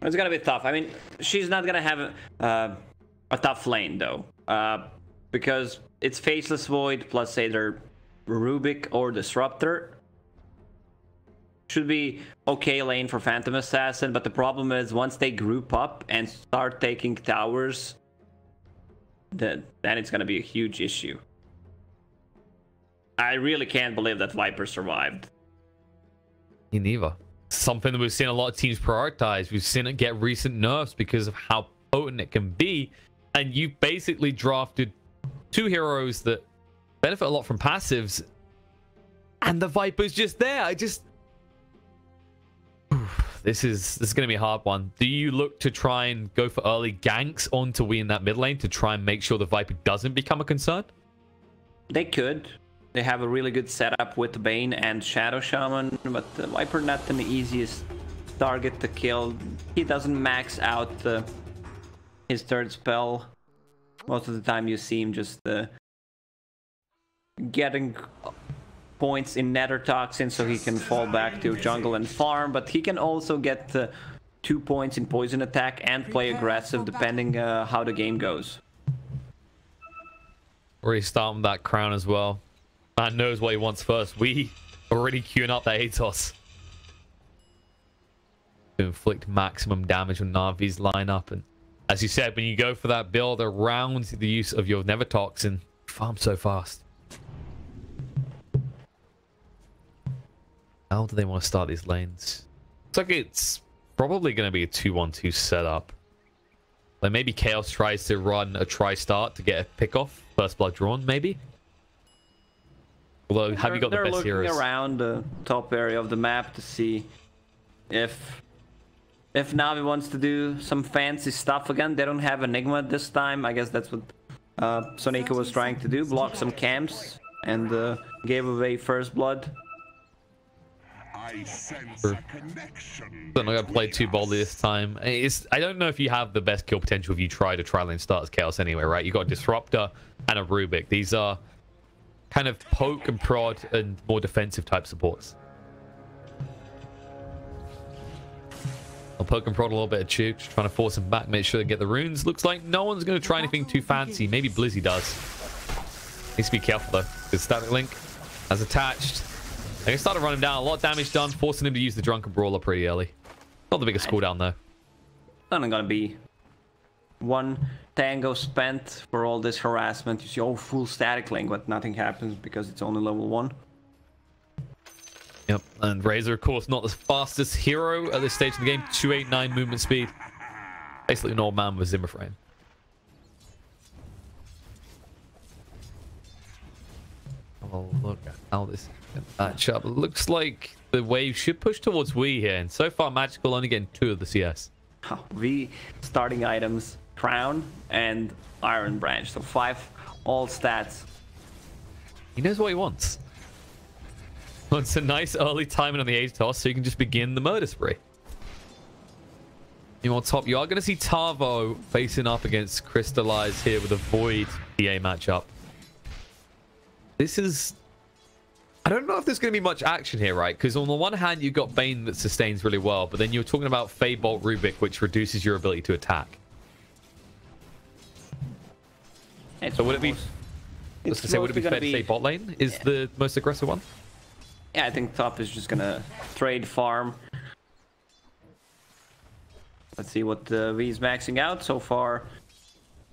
It's gonna be tough. I mean, she's not gonna have a tough lane though, because it's Faceless Void plus either Rubik or Disruptor. Should be okay lane for Phantom Assassin, but the problem is once they group up and start taking towers, then it's gonna be a huge issue. I really can't believe that Viper survived. Me neither. Something that we've seen a lot of teams prioritize. We've seen it get recent nerfs because of how potent it can be. And you basically drafted two heroes that benefit a lot from passives. And the Viper's just there. This is going to be a hard one. Do you look to try and go for early ganks onto we in that mid lane to try and make sure the Viper doesn't become a concern? They could. They have a really good setup with Bane and Shadow Shaman, but the Viper not the easiest target to kill. He doesn't max out his third spell. Most of the time you see him just getting points in Nether Toxin so he can fall back to jungle and farm, but he can also get 2 points in poison attack and play aggressive depending how the game goes. Already starting that crown as well. Man knows what he wants first. We already queuing up that Atos to inflict maximum damage on NaVi's lineup. And as you said, when you go for that build around the use of your Nether Toxin, farm so fast. How do they want to start these lanes? Looks like it's probably going to be a 2-1-2 setup. Like maybe Chaos tries to run a try-start to get a pick-off. First blood drawn, maybe? Although, have you got the best heroes? They're looking around the top area of the map to see if NaVi wants to do some fancy stuff again. They don't have Enigma this time. I guess that's what Sonika was trying to do. Block some camps and gave away first blood. I sense a connection. I'm not going to play too boldly this time. I don't know if you have the best kill potential if you try to try lane start as Chaos anyway, right? You got a Disruptor and a Rubik. These are kind of poke and prod and more defensive type supports. I'll poke and prod a little bit of Chuk, just trying to force him back, make sure they get the runes. Looks like no one's going to try anything too fancy. Maybe Blizzy does. Needs to be careful though, because Static Link has attached. They started running down, a lot of damage done, forcing him to use the Drunken Brawler pretty early. Not the biggest cooldown though. Not gonna be one tango spent for all this harassment. You see, oh, full Static Link, but nothing happens because it's only level 1. Yep, and Razor, of course, not the fastest hero at this stage of the game. 289 movement speed. Basically an old man with Zimmer frame. Oh, look at how this match up. Looks like the wave should push towards we here, and so far Magical only getting 2 of the CS. Oh, we starting items, Crown and Iron Branch, so 5 all stats. He knows what he wants. It's a nice early timing on the Atos, so you can just begin the murder spree. You on top, you are going to see Tarvo facing up against Crystallize here with a Void PA matchup. This is... I don't know if there's going to be much action here, right? Because on the one hand, you've got Bane that sustains really well, but then you're talking about Fey Bolt Rubik, which reduces your ability to attack. So would it be... Let's say, would it be fair to say bot lane is the most aggressive one? Yeah, I think top is just gonna trade farm. Let's see what V's maxing out so far.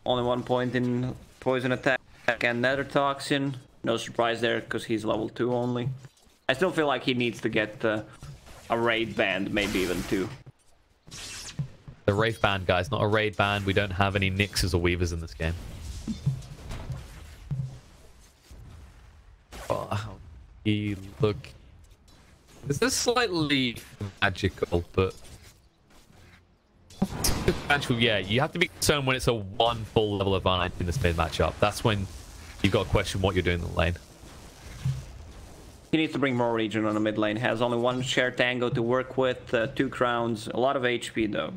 Only 1 point in poison attack and Nether Toxin. No surprise there because he's level 2 only. I still feel like he needs to get a raid band, maybe even 2. The Wraith band, guys, not a raid band. We don't have any Nixes or Weavers in this game. Oh, how he look. This is slightly magical, but actually, yeah, you have to be concerned when it's a 1 full level advantage in this mid matchup. That's when you've got to question what you're doing in the lane. He needs to bring more regen on the mid lane. Has only 1 share tango to work with, 2 crowns, a lot of HP though.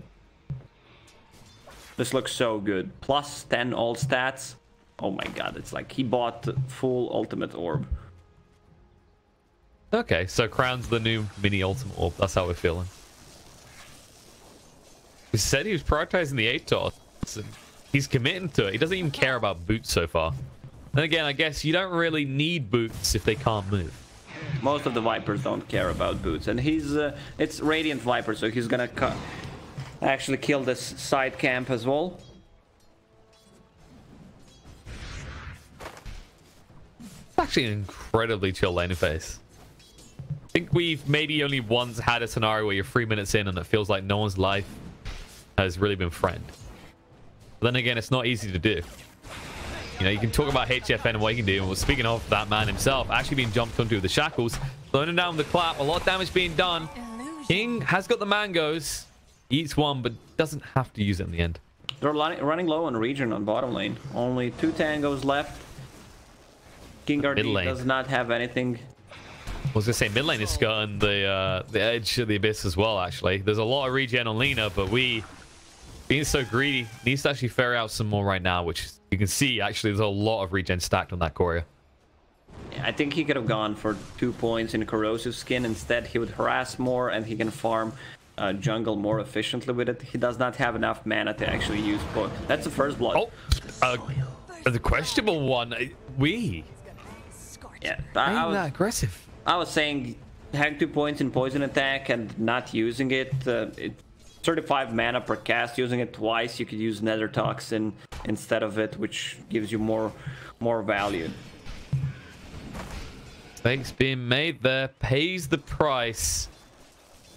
This looks so good. Plus 10 all stats. Oh my god, it's like he bought full ultimate orb. Okay, so Crown's the new mini ultimate orb. That's how we're feeling. He said he was prioritizing the ATOS. He's committing to it. He doesn't even care about boots so far. Then again, I guess you don't really need boots if they can't move. Most of the Vipers don't care about boots, and he's it's Radiant Viper, so he's gonna actually kill this side camp as well. It's actually an incredibly chill lane phase. I think we've maybe only once had a scenario where you're 3 minutes in and it feels like no one's life has really been threatened. But then again, it's not easy to do. You know, you can talk about HFN and what he can do. And well, speaking of that man himself, actually being jumped onto with the shackles, slowing him down with the clap, a lot of damage being done. King has got the mangoes, eats one, but doesn't have to use it in the end. They're running low on region on bottom lane. Only 2 tangos left. King RD does not have anything. I was gonna say mid lane is skirting the edge of the abyss as well. Actually, there's a lot of regen on Lina, but we, being so greedy, needs to actually ferry out some more right now, which you can see actually there's a lot of regen stacked on that Courier. Yeah, I think he could have gone for 2 points in corrosive skin. Instead, he would harass more and he can farm jungle more efficiently with it. He does not have enough mana to actually use. That's the first blood. Oh, the questionable one. Yeah, I was that aggressive. I was saying having 2 points in poison attack and not using it. It's 35 mana per cast. Using it twice, you could use Nether Toxin instead of it, which gives you more value. Mistakes being made there, pays the price.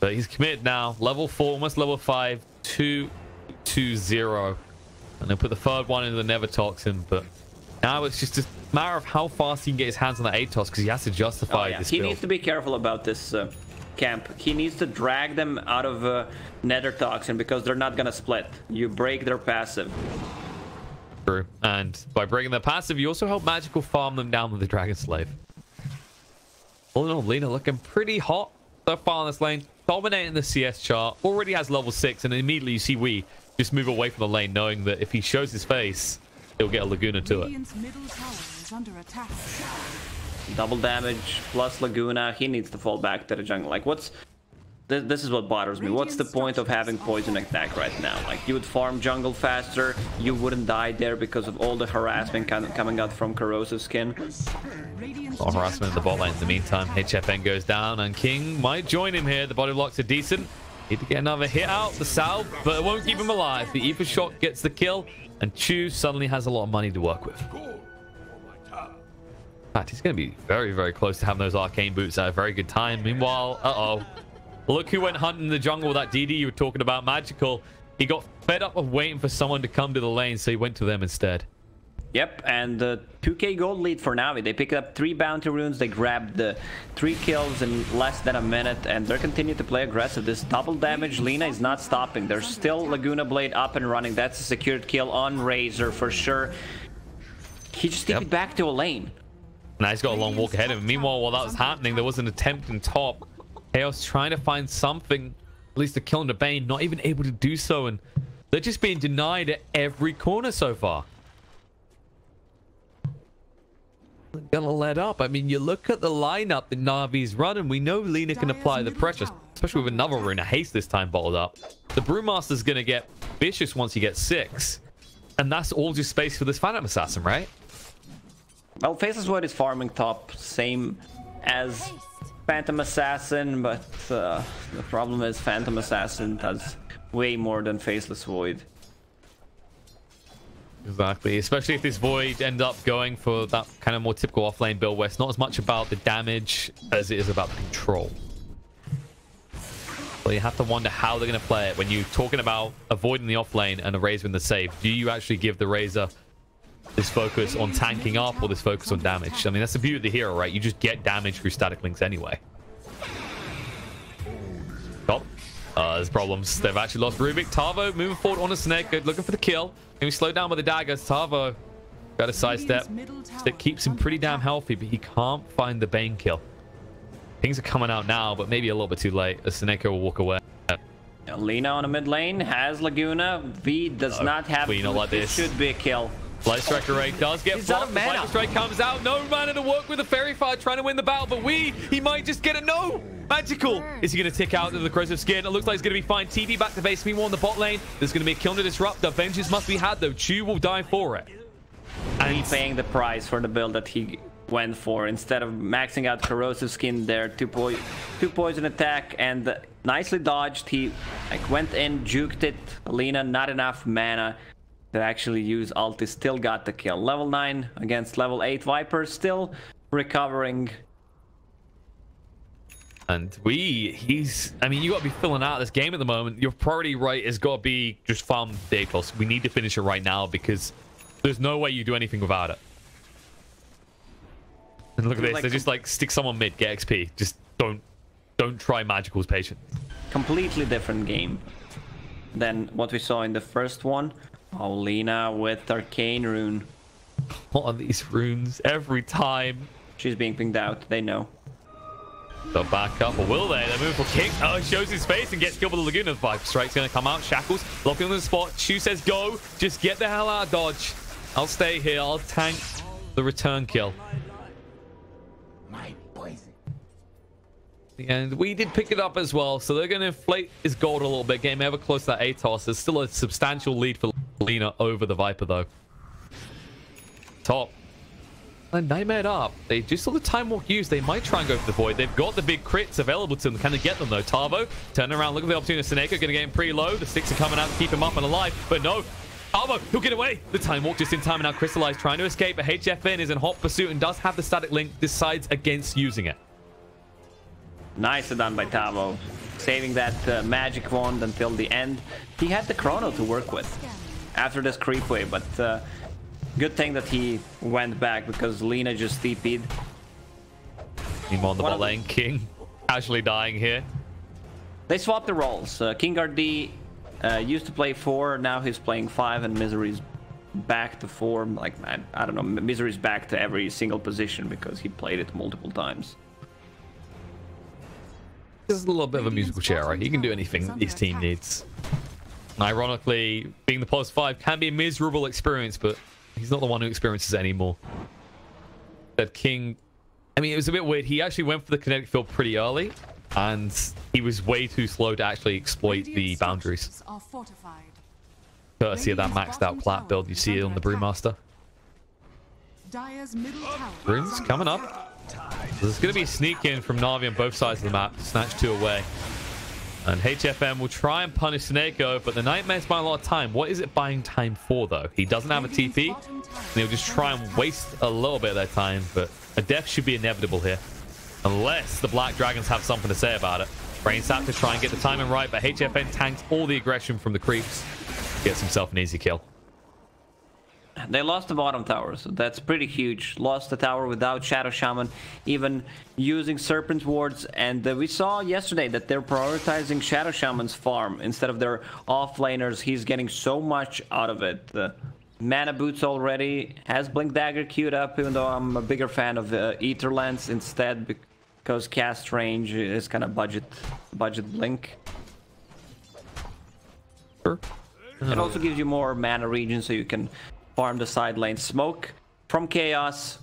But he's committed now. Level 4, almost level 5, 2-2-0. And they'll put the third one into the Nether Toxin, but now it's just a matter of how fast he can get his hands on that ATOS, because he has to justify this build. He needs to be careful about this camp. He needs to drag them out of Nether Toxin, because they're not going to split. You break their passive. True. And by breaking their passive, you also help Magical farm them down with the Dragon Slave. All in all, Lina looking pretty hot so far on this lane. Dominating the CS chart. Already has level 6, and immediately you see we just move away from the lane, knowing that if he shows his face, he'll get a Laguna to it. Double damage plus Laguna. He needs to fall back to the jungle. Like, this is what bothers me. What's the point of having poison attack right now? Like, you would farm jungle faster. You wouldn't die there because of all the harassment coming out from corrosive skin. All harassment in the bot lane. In the meantime, HFN goes down, and King might join him here. The body blocks are decent. Need to get another hit out, the salve, but it won't keep him alive. The Ether Shot gets the kill, and Chu suddenly has a lot of money to work with. In fact, he's going to be very, very close to having those arcane boots at a very good time. Meanwhile, look who went hunting in the jungle with that DD you were talking about, Magical. He got fed up of waiting for someone to come to the lane, so he went to them instead. Yep, and 2k gold lead for NaVi. They picked up 3 bounty runes. They grabbed 3 kills in less than a minute, and they're continuing to play aggressive. This double damage, Lina is not stopping. There's still Laguna Blade up and running. That's a secured kill on Razor for sure. He just TP'd back to a lane. Now he's got a long walk ahead of him. Meanwhile, while that was happening, there was an attempt in top. Chaos trying to find something, at least to kill into Bane, not even able to do so, and they're just being denied at every corner so far. Gonna let up. I mean, you look at the lineup that Navi's running. We know Lina can apply the pressure, especially with another rune of haste this time bottled up. The Brewmaster's gonna get vicious once he gets 6, and that's all just space for this Phantom Assassin, right? Well, Faceless Void is farming top, same as Phantom Assassin, but the problem is Phantom Assassin does way more than Faceless Void. Exactly, especially if this Void ends up going for that kind of more typical offlane build where it's not as much about the damage as it is about the control. Well, you have to wonder how they're going to play it when you're talking about avoiding the offlane and a Razor in the save. Do you actually give the Razor this focus on tanking up or this focus on damage? I mean, that's the beauty of the hero, right? You just get damage through static links anyway. Top. There's problems. They've actually lost Rubik. Tavo moving forward on a snake, looking for the kill. Can we slow down with the daggers? Tavo got a sidestep. That keeps him pretty damn healthy, but he can't find the Bane kill. Things are coming out now, but maybe a little bit too late. The Seneca will walk away. Lina on a mid lane has Laguna. V does not have. Lina like this Should be a kill. Light Strike Array does get He's out of blocked. The mana. Viper Strike comes out. No mana to work with the Fairy Fire trying to win the battle, but he might just get it. No! Magical! Is he going to tick out into the corrosive skin? It looks like he's going to be fine. TV back to base. Meanwhile, on the bot lane, there's going to be a kill to disrupt. The vengeance must be had, though. Chu will die for it. And he's paying the price for the build that he went for. Instead of maxing out corrosive skin there, two poison attack, and nicely dodged. He like went in, juked it. Lina, not enough mana to actually use ulti. Still got the kill. Level 9 against level 8 Viper, still recovering. And I mean, you got to be filling out this game at the moment. Your priority, right, has got to be just farm the Atos. We need to finish it right now because there's no way you do anything without it. And look at this. They just like stick someone mid, get XP. Just don't try Magical's patience. Completely different game than what we saw in the first one. Oh, Lina with Arcane Rune. What are these runes? Every time. She's being pinged out. They know. They'll back up, or will they? They're moving for King. Oh, he shows his face and gets killed with the Laguna. Viper Strike's going to come out. Shackles locking on the spot. Shu says go. Just get the hell out of dodge. I'll stay here. I'll tank the return kill. My poison. And we did pick it up as well, so they're going to inflate his gold a little bit. Game ever close to that Atos. There's still a substantial lead for Lina over the Viper, though. Top. And Nightmare up. They just saw the Time Walk used. They might try and go for the Void. They've got the big crits available to them. Can they get them, though? Tavo, turning around, look at the opportunity. Seneko going to get him pretty low. The sticks are coming out to keep him up and alive, but no. Tavo, he'll get away. The Time Walk just in time, and now Crystallize trying to escape, but HFN is in hot pursuit and does have the static link, decides against using it. Nicely done by Tavo, saving that magic wand until the end. He had the chrono to work with after this creep wave, but good thing that he went back because Lina just TP'd. Meanwhile, on the bot lane, King casually dying here. They swapped the roles. King RD used to play 4, now he's playing 5, and Misery's back to 4. Like, I don't know, Misery's back to every single position because he played it multiple times. This is a little bit of a musical chair, right? He can do anything his team needs. Ironically, being the +5 can be a miserable experience, but he's not the one who experiences it anymore. That King, I mean, it was a bit weird. He actually went for the kinetic field pretty early, and he was way too slow to actually exploit the boundaries. Courtesy of that maxed out plat build you see on the Brewmaster. Runes coming up. There's going to be a sneak in from NaVi on both sides of the map to snatch 2 away. And HFM will try and punish Seneko, but the Nightmare's buying a lot of time. What is it buying time for, though? He doesn't have a TP, and he'll just try and waste a little bit of their time, but a death should be inevitable here. Unless the Black Dragons have something to say about it. Brain Sap to try and get the timing right, but HFN tanks all the aggression from the creeps. Gets himself an easy kill. They lost the bottom tower, so that's pretty huge. Lost the tower without Shadow Shaman, even using Serpent Wards. And we saw yesterday that they're prioritizing Shadow Shaman's farm instead of their offlaners. He's getting so much out of it. Mana Boots already has Blink Dagger queued up, even though I'm a bigger fan of Ether Lance instead, because cast range is kind of budget Blink. Sure. It also gives you more mana regen, so you can farm the side lane. Smoke from Chaos.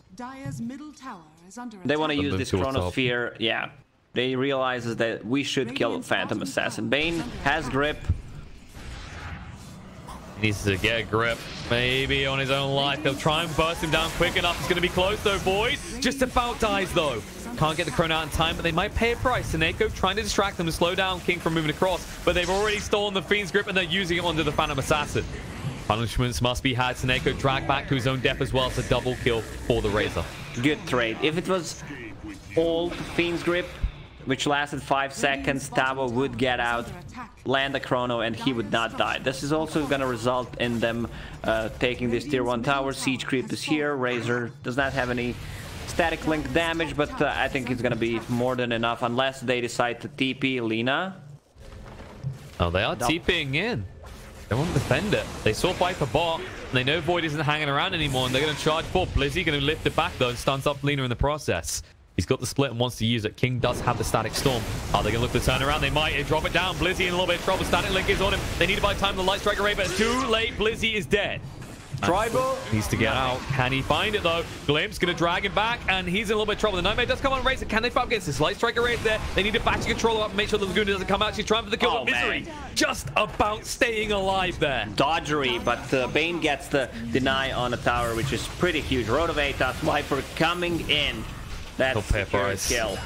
They want to use this Chronosphere. Yeah, they realize that we should kill Phantom Assassin. Bane has grip. He needs to get a grip, maybe on his own life. He'll try and burst him down quick enough. It's going to be close though. Void just about dies though. Can't get the Chrono out in time, but they might pay a price. Seneko trying to distract them to slow down King from moving across, but they've already stolen the Fiend's grip and they're using it onto the Phantom Assassin. Punishments must be had. Seneko dragged back to his own death as well. It's a double kill for the Razor. Good trade. If it was old Fiend's grip, which lasted 5 seconds, Tavo would get out, land a Chrono, and he would not die. This is also going to result in them taking this tier 1 tower. Siege creep is here. Razor does not have any static link damage, but I think it's going to be more than enough unless they decide to TP Lina. Oh, they are TPing in. They won't defend it. They saw Viper bot, and they know Void isn't hanging around anymore, and they're going to charge for Blizzy, going to lift it back, though, and stuns up Lina in the process. He's got the split and wants to use it. King does have the Static Storm. Are they going to look to turn around? They might. They drop it down. Blizzy in a little bit of trouble. Static Link is on him. They need to buy time to Light Strike Array, but it's too late. Blizzy is dead. Tribal needs to get out. Can he find it though? Glimpse gonna drag him back, and he's in a little bit of trouble. The Nightmare does come on race. Can they fight against this? Light Striker right there. They need to back to control up and make sure the Laguna doesn't come out. She's trying for the kill, but Vincere just about staying alive there. Dodgery, but Bane gets the deny on a tower, which is pretty huge. Road of Atas, Viper coming in. That's a kill.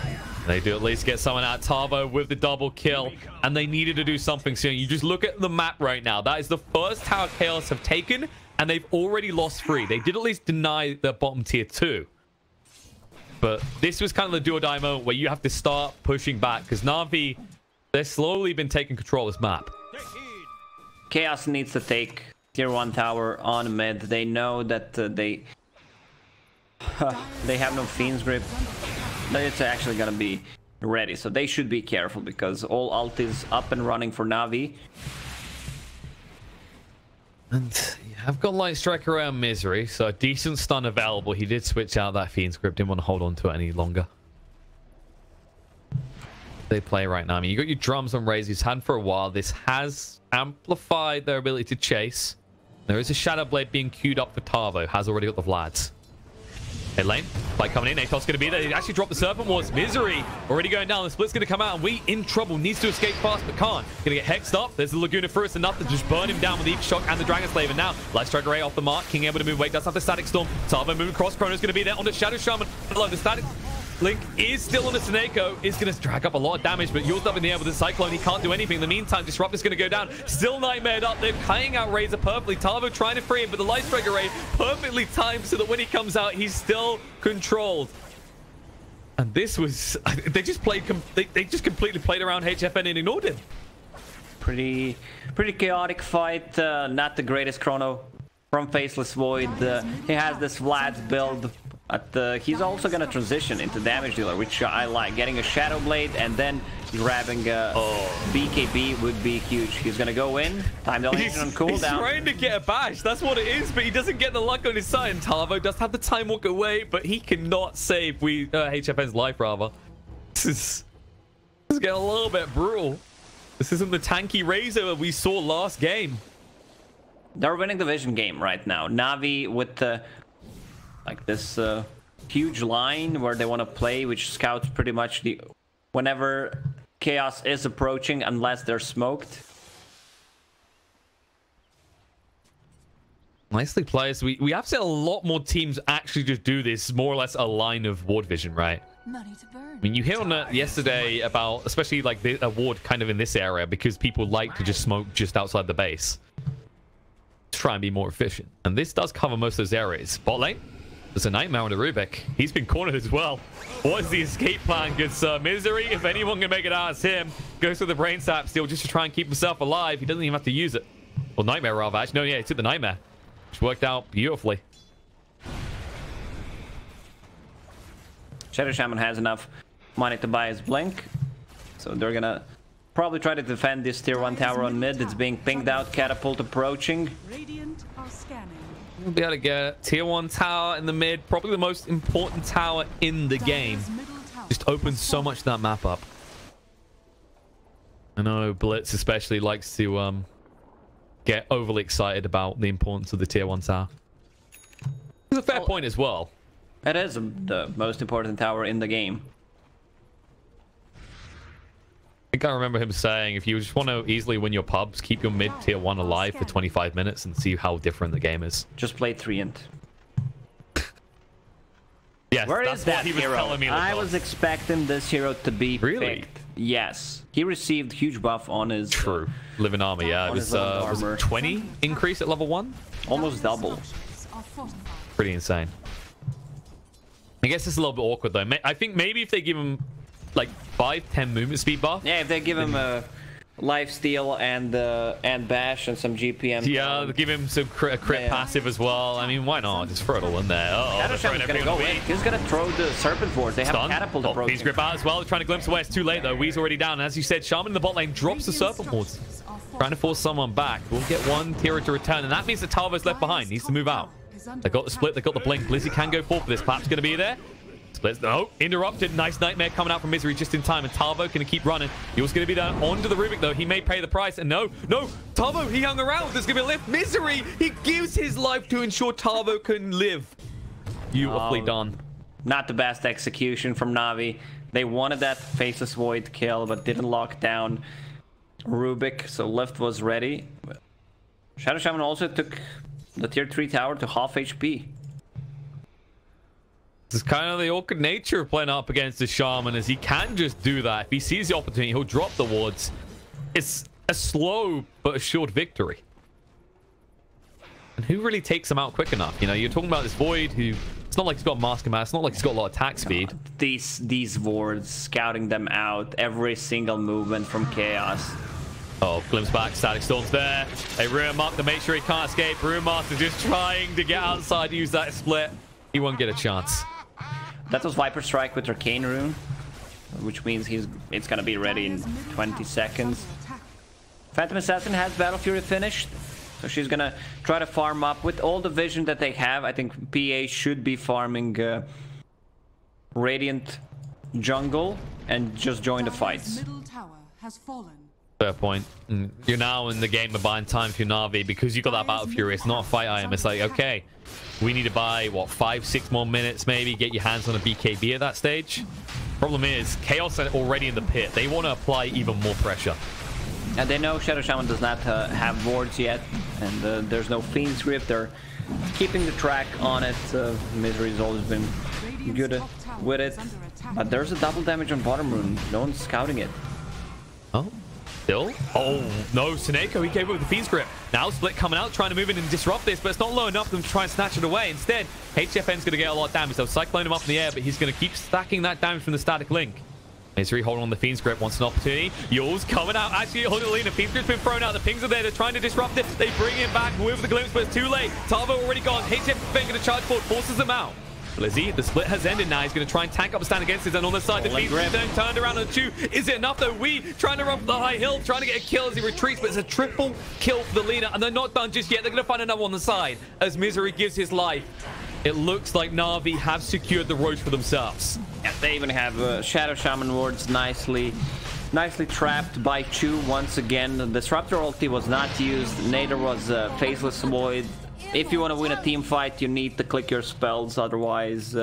They do at least get someone out. Tavo with the double kill, and they needed to do something soon. You just look at the map right now. That is the first tower Chaos have taken, and they've already lost 3. They did at least deny the bottom tier 2. But this was kind of the do or die moment where you have to start pushing back, because NaVi, they've slowly been taking control of this map. Chaos needs to take tier 1 tower on mid. They know that they have no Fiend's Grip. It's actually gonna be ready, so they should be careful because all ult is up and running for NaVi. And you have got Light Strike around Misery, so a decent stun available. He did switch out that Fiend's Grip, didn't want to hold on to it any longer. They play right now. I mean, you got your drums on Razor's hand for a while. This has amplified their ability to chase. There is a Shadow Blade being queued up for Tavo. Has already got the Vlads. Mid lane, fight coming in. Natus going to be there. He actually dropped the Serpent Wards. Misery already going down. The Split's going to come out, and we in trouble. Needs to escape fast, but can't. Going to get hexed up. There's the Laguna first, enough to just burn him down with the Shock and the Dragon Slave. And now, Light Strike Array off the mark. King able to move away. Does have the Static Storm. Tavo moving across. Chrono's going to be there on the Shadow Shaman. Below the Static Link is still on the Seneko. Is going to drag up a lot of damage, but yours up in the air with the Cyclone. He can't do anything. In the meantime, Disrupt is going to go down. Still Nightmared up. They're cutting out Razor perfectly. Tavo trying to free him, but the Light Strike Array perfectly timed so that when he comes out, he's still controlled. And this was... They just played... They just completely played around HFN and ignored him. Pretty chaotic fight. Not the greatest Chrono from Faceless Void. He has this Vlad's build. He's also going to transition into Damage Dealer, which I like. Getting a Shadow Blade and then grabbing BKB would be huge. He's going to go in. Time dilation on cooldown. He's trying to get a bash. That's what it is, but he doesn't get the luck on his side. And Tavo does have the time walk away, but he cannot save HFN's life, rather. This is getting a little bit brutal. This isn't the tanky Razor we saw last game. They're winning the Vision game right now. NaVi with like this huge line where they want to play, which scouts pretty much whenever Chaos is approaching, unless they're smoked. Nicely played. We have seen a lot more teams actually just do this, more or less a line of ward vision, right? Money to burn. I mean, you hear on yesterday about, especially like the ward kind of in this area, because people like to just smoke just outside the base to try and be more efficient. And this does cover most of those areas. Bot lane. There's a Nightmare on the Rubik. He's been cornered as well. What is the escape plan, good sir? Misery, if anyone can make it out, it's him. Goes for the Brain Sap steal just to try and keep himself alive. He doesn't even have to use it. Well, Nightmare, rather. Actually, no, yeah, he took the Nightmare. Which worked out beautifully. Shadow Shaman has enough money to buy his Blink. So they're going to probably try to defend this tier 1 tower on mid. It's being pinged out. Catapult approaching. Radiant are scanning. We'll be able to get tier 1 tower in the mid, probably the most important tower in the game. Just opens so much of that map up. I know Blitz especially likes to get overly excited about the importance of the tier 1 tower. It's a fair point as well. It is the most important tower in the game. I think I remember him saying, if you just want to easily win your pubs, keep your mid tier 1 alive for 25 minutes and see how different the game is. Just play Treant. Yes, Where that's is what that he was hero? telling me. I was expecting this hero to be picked. Yes. He received huge buff on his... True. Living armor, yeah. It was 20 increase at level 1? Almost double. Pretty insane. I guess it's a little bit awkward though. I think maybe if they give him like 5-10 movement speed buff. Yeah, if they give him a lifesteal and bash and some GPM. Yeah, they'll give him some crit passive as well. I mean, why not? Just throw it all in there. Shadow Shaman's gonna go in. He's gonna throw the Serpent Ward. They have a catapult approach. He's grip out as well. They're trying to glimpse away. It's too late though. Wee's already down. And as you said, Shaman in the bot lane drops the Serpent Wards. Trying to force someone back. We'll get one hero to return, and that means that Tavo's left behind. Needs to move out. They got the split. They got the blink. Blizzy can go forward for this. Pap's going to be there. splits. No, interrupted. Nice nightmare coming out from Misery just in time. And Tavo can keep running. He was going to be down onto the Rubik, though. He may pay the price. And no, Tavo, he hung around. There's going to be a lift. Misery, he gives his life to ensure Tavo can live. Beautifully done. Not the best execution from Navi. They wanted that Faceless Void kill, but didn't lock down Rubik, so lift was ready. Shadow Shaman also took the tier 3 tower to half HP. This is kind of the awkward nature of playing up against the Shaman, as he can just do that. If he sees the opportunity, he'll drop the wards. It's a slow but assured victory. And who really takes him out quick enough? You know, you're talking about this Void who... It's not like he's got Mask and Mass. It's not like he's got a lot of attack speed. These wards, scouting them out, every single movement from Chaos. Oh, glimpse back, Static Storm's there. They room him up to make sure he can't escape. Room Master just trying to get outside, use that split. He won't get a chance. That was Viper Strike with Arcane Rune, which means it's gonna be ready in 20 seconds. Phantom Assassin has Battle Fury finished, so she's gonna try to farm up with all the vision that they have. I think PA should be farming Radiant jungle and just join the fights. Middle tower has fallen. Fair point. You're now in the game of buying time for your Navi because you got that Battle Fury. It's not a fight item. It's like, okay, we need to buy, what, 5-6 more minutes maybe, get your hands on a BKB at that stage. Problem is, Chaos are already in the pit. They want to apply even more pressure. And they know Shadow Shaman does not have wards yet, and there's no Fiend's Grip. They're keeping the track on it. Misery's always been good with it. But there's a double damage on bottom rune. No one's scouting it. Oh, still? Oh, no, Seneko, he gave it with the Fiend's Grip. Now Split coming out, trying to move in and disrupt this, but it's not low enough for them to try and snatch it away. Instead, HFN's going to get a lot of damage. They'll cyclone him up in the air, but he's going to keep stacking that damage from the static link. Misery holding on the Fiend's Grip, wants an opportunity. Yule's coming out, actually holding the lead. The Fiend's Grip's been thrown out, the pings are there, they're trying to disrupt it. They bring him back with the glimpse, but it's too late. Tavo already gone. HFN going to charge forward, forces them out. Blizzy, the split has ended now. He's going to try and tank up and stand against it. And on the side, the Fiend's Grip then turned around on the 2. Is it enough though? We trying to run up the high hill, trying to get a kill as he retreats, but it's a triple kill for the leader. And they're not done just yet. They're going to find another one on the side as Misery gives his life. It looks like Navi have secured the road for themselves. Yeah, they even have Shadow Shaman wards nicely trapped by Chu once again. The Disruptor ulti was not used, neither was Faceless Void. If you want to win a team fight, you need to click your spells, otherwise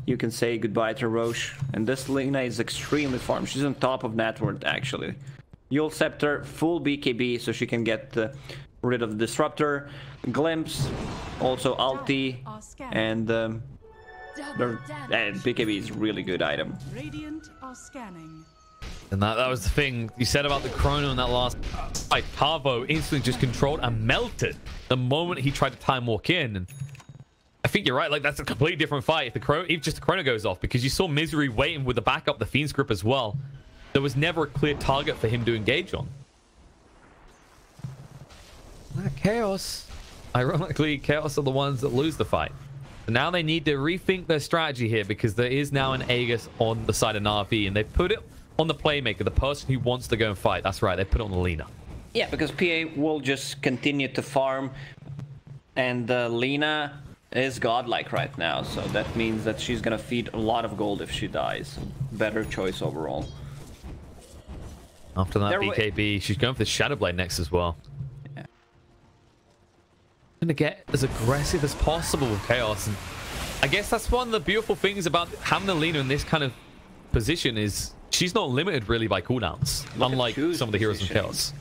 you can say goodbye to Roche. And this Lina is extremely farmed. She's on top of Network, actually. Yule Scepter, full BKB, so she can get rid of the Disruptor. Glimpse, also ulti, and BKB is a really good item. Radiant are scanning. And that was the thing you said about the Chrono in that last fight. Tavo instantly just controlled and melted the moment he tried to time walk in. And I think you're right, like that's a completely different fight if just the Chrono goes off, because you saw Misery waiting with the backup, the Fiend's Grip as well. There was never a clear target for him to engage on. Chaos. Ironically, Chaos are the ones that lose the fight. So now they need to rethink their strategy here, because there is now an Aegis on the side of NaVi, and they put it on the playmaker, the person who wants to go and fight. That's right, they put it on the Lina. Yeah, because PA will just continue to farm, and Lina is godlike right now, so that means that she's gonna feed a lot of gold if she dies. Better choice overall. After that BKB, she's going for the Shadow Blade next as well. Yeah. Gonna get as aggressive as possible with Chaos, and I guess that's one of the beautiful things about having the Lina in this kind of position is she's not limited really by cooldowns, unlike some of the heroes in Chaos.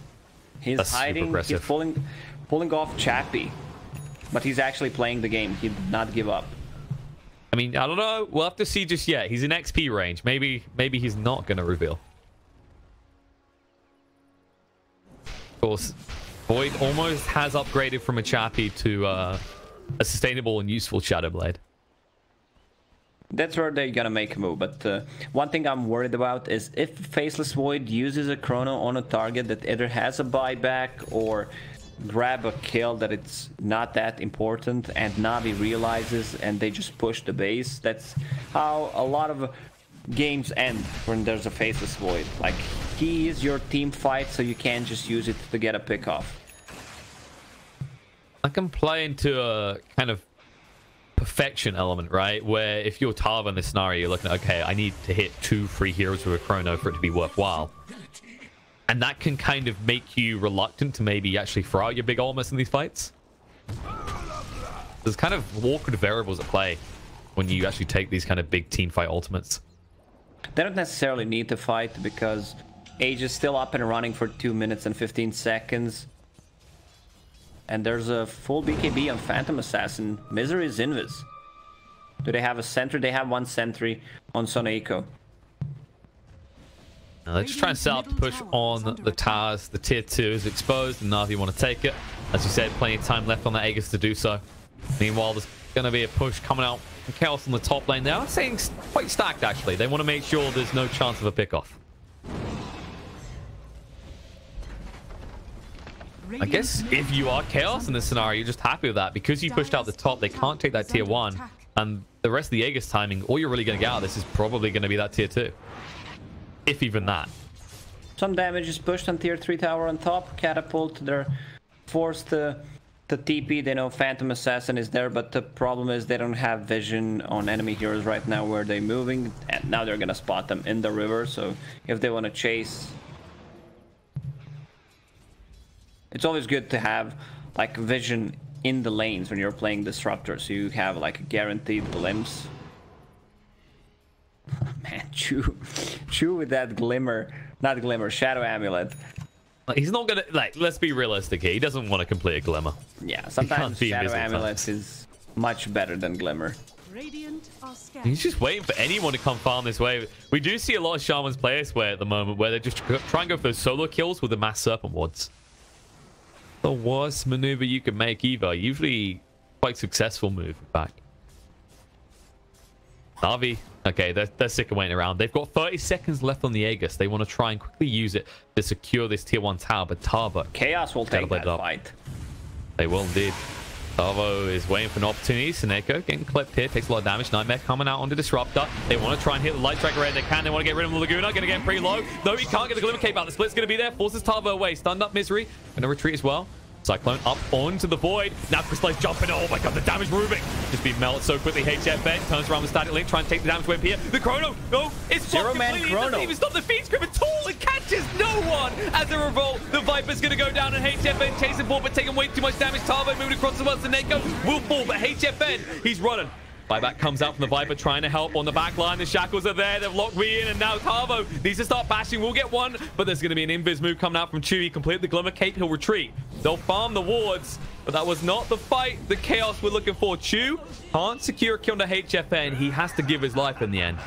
He's hiding, he's pulling off Chappie, but he's actually playing the game. He did not give up. I mean, I don't know. We'll have to see just yet. He's in XP range. Maybe he's not going to reveal. Of course, Void almost has upgraded from a Chappie to a sustainable and useful Shadow Blade. That's where they're gonna make a move, but one thing I'm worried about is if Faceless Void uses a Chrono on a target that either has a buyback or grab a kill that it's not that important, and Navi realizes and they just push the base. That's how a lot of games end when there's a Faceless Void. Like, he is your team fight, so you can't just use it to get a pick off. I can play into a kind of perfection element, right? Where if you're Tava in this scenario, you're looking at, okay, I need to hit 2 free heroes with a chrono for it to be worthwhile. And that can kind of make you reluctant to maybe actually throw out your big ultimates in these fights. There's kind of awkward variables at play when you actually take these kind of big team fight ultimates. They don't necessarily need to fight because Age is still up and running for 2 minutes and 15 seconds. And there's a full BKB on Phantom Assassin. Misery is invis. Do they have a sentry? They have 1 sentry on Soneko. Now let's try and set up to push on the towers. The tier 2 is exposed, and NaVi want to take it. As you said, plenty of time left on the Aegis to do so. Meanwhile, there's going to be a push coming out from Chaos on the top lane. They are saying quite stacked, actually. They want to make sure there's no chance of a pickoff. I guess if you are Chaos in this scenario, you're just happy with that. Because you pushed out the top, they can't take that tier 1. And the rest of the Aegis timing, all you're really going to get out of this is probably going to be that tier 2. If even that. Some damage is pushed on tier 3 tower on top. Catapult, they're forced to TP. They know Phantom Assassin is there, but the problem is they don't have vision on enemy heroes right now where they're moving. And now they're going to spot them in the river. So if they want to chase... It's always good to have like vision in the lanes when you're playing Disruptor, so you have like a guaranteed glimpse. Man, Chew with that glimmer, not glimmer, shadow amulet. He's not gonna, like, let's be realistic here. He doesn't want to complete a glimmer. Yeah, sometimes shadow amulet is much better than glimmer. He's just waiting for anyone to come farm this way. We do see a lot of Shaman's play this way at the moment, where they just try and go for those solo kills with the mass serpent wards. The worst maneuver you can make either. Usually quite successful move, in fact. NaVi, okay, they're sick of waiting around. They've got 30 seconds left on the Aegis. They want to try and quickly use it to secure this tier 1 tower, but Tava... Chaos will take that fight. They will indeed. Tavo is waiting for an opportunity. Soneko getting clipped here, takes a lot of damage. Nightmare coming out onto Disruptor. They want to try and hit the Light Striker where they can. They want to get rid of the Laguna. Going to get him pretty low. No, he can't get the Glimmer Cape out. The split's going to be there. Forces Tavo away. Stunned up Misery. Going to retreat as well. Cyclone up onto the Void. Now Crystallize jumping. Oh my god, the damage Rubik. Just being melted so quickly. HFN turns around with Static Link, trying to take the damage wave here. The Chrono, no, it's Zero Man Chrono. It doesn't even stop the feed script at all. It catches no one. As a revolt, the Viper's going to go down, and HFN chasing forward, but taking way too much damage. Tavo moving across the world. Soneko will fall, but HFN, he's running. Buyback comes out from the Viper, trying to help on the back line. The Shackles are there. They've locked me in, and now Tavo needs to start bashing. We'll get one, but there's going to be an invis move coming out from Chew. He completed the Glimmer Cape. He'll retreat. They'll farm the wards, but that was not the fight the Chaos were looking for. Chew can't secure a kill to HFN. He has to give his life in the end.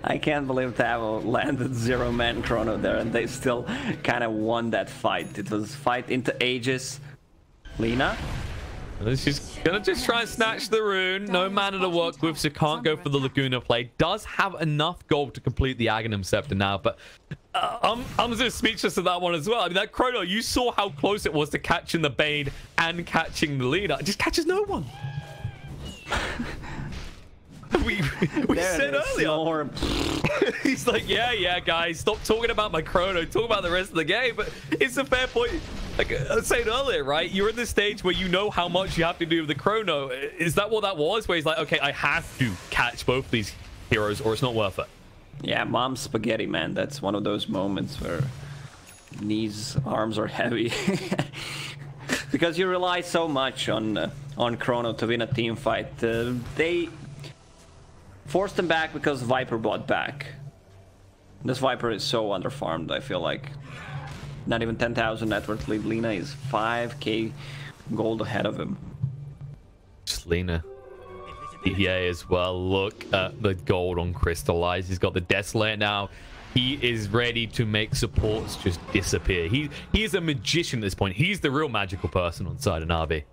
I can't believe Tavo landed Zero Man Chrono there, and they still kind of won that fight. It was fight into Aegis. Lina? She's gonna just try and snatch the rune. No mana to work with, so can't go for the Laguna play. Does have enough gold to complete the Aghanim Scepter now, but I'm just speechless at that one as well. I mean, that Chrono, you saw how close it was to catching the Bane and catching the leader. It just catches no one. we said earlier. He's like, yeah, guys, stop talking about my Chrono. Talk about the rest of the game. But it's a fair point. Like I was saying earlier, right? You're in this stage where you know how much you have to do with the Chrono. Is that what that was? Where he's like, okay, I have to catch both these heroes or it's not worth it. Yeah, mom's spaghetti, man. That's one of those moments where knees, arms are heavy. Because you rely so much on Chrono to win a team fight. They forced him back because Viper bought back. This Viper is so underfarmed, I feel like. Not even 10,000 net worth lead. Lina is 5k gold ahead of him. Just Lina. EA as well. Look at the gold on Crystallize. He's got the Desolate now. He is ready to make supports just disappear. He is a magician at this point. He's the real magical person on the side of NaVi.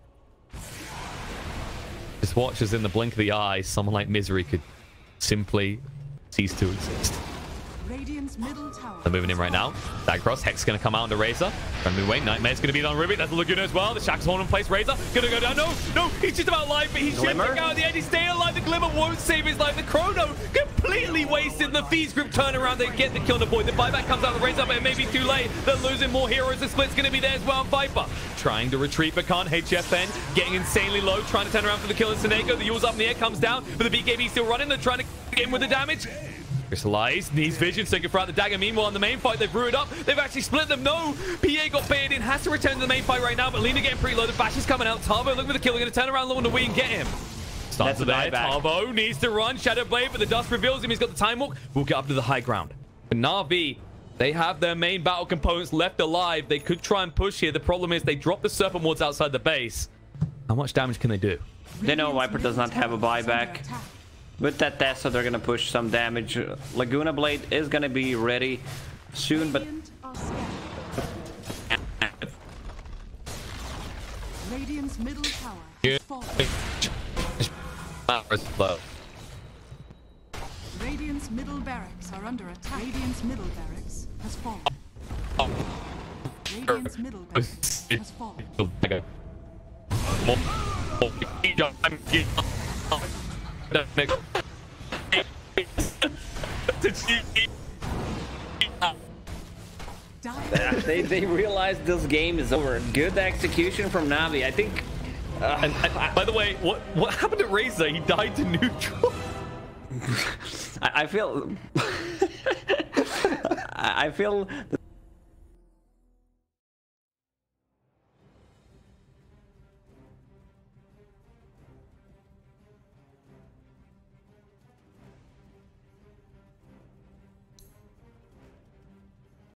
Just watch as in the blink of the eye, someone like Misery could simply cease to exist. Radiant's middle tower. They're moving in right now. Dag cross. Hex is going to come out on the Razor. Trying to move away. Nightmare's going to be on Ruby. That's looking as well. The Shack's holding in place. Razor going to go down. No, he's just about alive, but he's shooting out at the end. He's staying alive. The Glimmer won't save his life. The Chrono completely wasted. The Thieves group turn around. They get the kill on the boy. The buyback comes out of the Razor, but it may be too late. They're losing more heroes. The split's going to be there as well. Viper trying to retreat, but can't. HFN getting insanely low. Trying to turn around for the kill in Senego. The Yule's up in the air. Comes down, but the BKB still running. They're trying to get him with the damage. Crystallized, needs vision, so for out the dagger. Meanwhile, in the main fight, they've brewed up. They've actually split them. No, PA got baited in, has to return to the main fight right now, but Lina getting preloaded. Bash is coming out. Tavo looking for the kill. They're going to turn around low on the wing and get him. Starts to there. Tavo needs to run. Shadow Blade, but the dust reveals him. He's got the time walk. We'll get up to the high ground. But NaVi, they have their main battle components left alive. They could try and push here. The problem is they drop the Serpent Wards outside the base. How much damage can they do? They know Viper does not have a buyback. With that Tessa, they're going to push some damage. Laguna Blade is going to be ready soon, but... Radiant's middle tower has fallen. Radiant's middle barracks are under attack. Radiant's middle barracks has fallen. Radiant's middle barracks has fallen. They realized this game is over. Good execution from NaVi. I think. And by the way, what happened to Razor? He died to neutral. I feel. I feel.